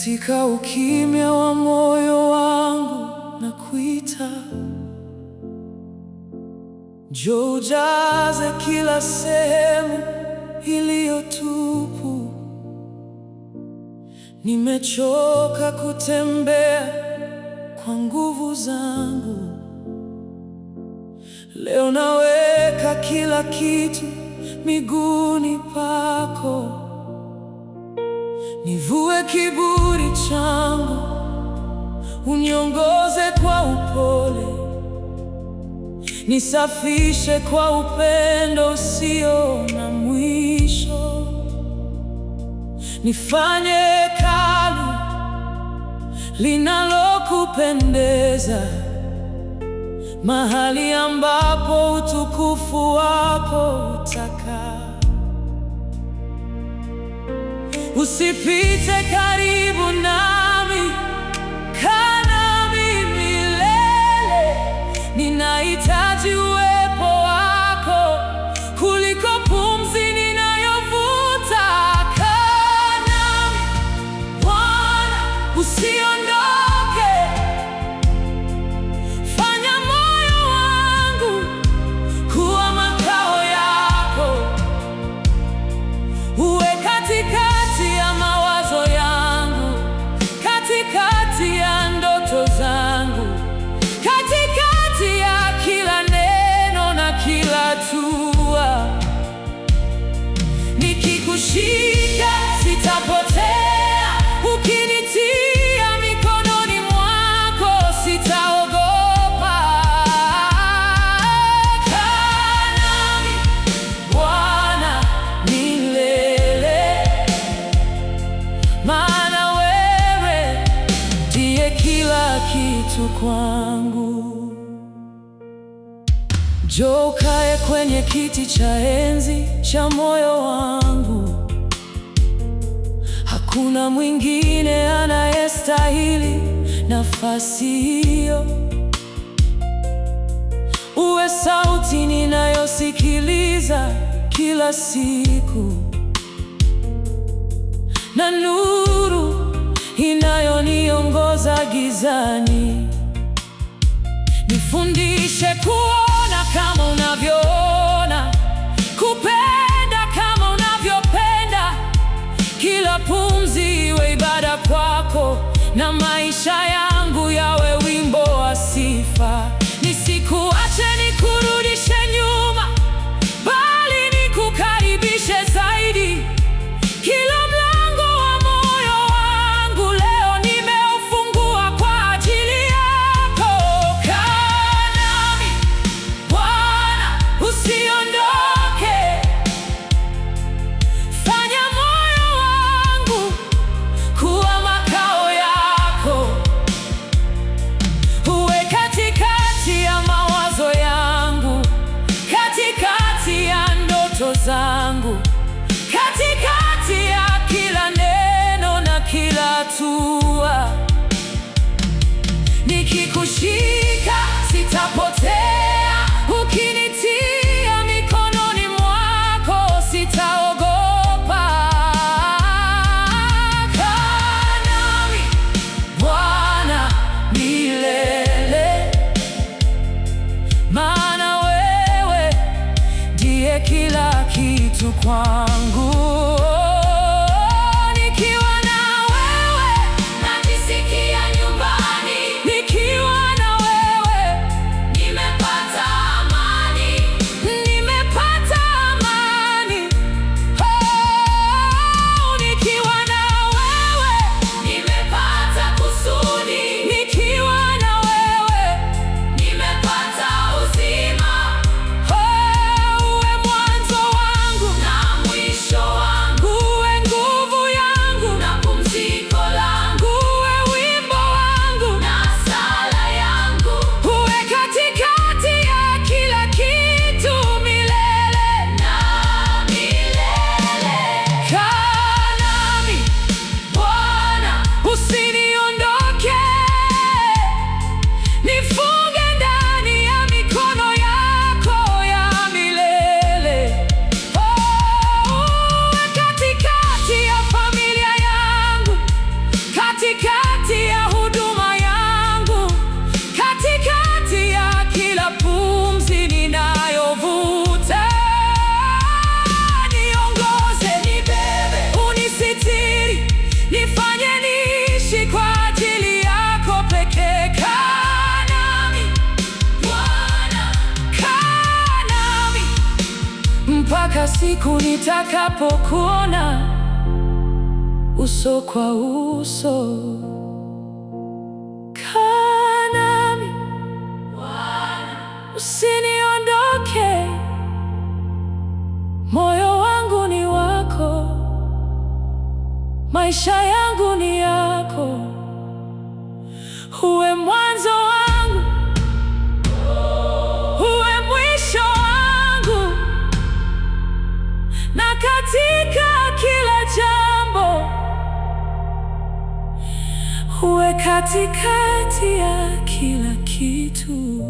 Katika ukimya wa moyo wangu nakuita, njoo ujaze kila sehemu iliyo tupu. Nimechoka kutembea kwa nguvu zangu, leo naweka kila kitu miguuni pako. Nivue kiburi changu, uniongoze kwa upole, nisafishe kwa upendo usio na mwisho. Nifanye hekalu linalokupendeza, mahali ambapo utukufu wako utakaa. Usipite karibu nami, kaa nami milele. Ninahitaji uwepo wako kuliko pumzi ninayovuta. Kaa nami Bwana, usiondoke. Fanya moyo wangu kuwa makao yako, uwe katikati ya mawazo yangu, katikati ya ndoto zangu, katikati ya kila neno na kila hatua. Nikikushika sitapotea, ukinitia mikononi mwako sitaogopa. Kaa nami Bwana milele, maana wewe ndiye kila kitu kwangu. Njoo ukae kwenye kiti cha enzi cha moyo wangu. Hakuna mwingine anayestahili nafasi hiyo. Uwe sauti ninayosikiliza kila siku, na nuru inayoniongoza gizani. Nifundishe kuona kama unavyoona, kupenda kama unavyopenda. Kila pumzi iwe ibada kwako, na maisha yangu yawe wimbo wa sifa. Nisikuache nikurudishe nyuma, bali nikukaribishe zaidi. Kila mlango wa moyo wangu leo nimeufungua kwa ajili yako. Kaa nami Bwana, usiondoke. Fanya moyo wangu kuwa makao yako, uwe katikati ya mawazo yangu, katikati ya ndoto zangu, katikati ya kila neno na kila hatua. Nikikushika sitapotea, ukinitia mikononi mwako sitaogopa. Kaa nami Bwana milele, maana wewe ndiye kila kitu kwangu. Nikiwa na wewe najisikia nyumbani, nikiwa na wewe nimepata amani, nimepata amani. Nikiwa na wewe nimepata kusudi, nikiwa na wewe nimepata uzima. Uwe mwanzo wangu na mwisho kila siku nitakapokuona uso kwa uso. Kaa nami Bwana, usiniondoke, moyo wangu ni wako, maisha yangu ni yako. Uwe mwanzo wangu, uwe mwisho wangu, na katika kila jambo uwe katikati ya kila kitu.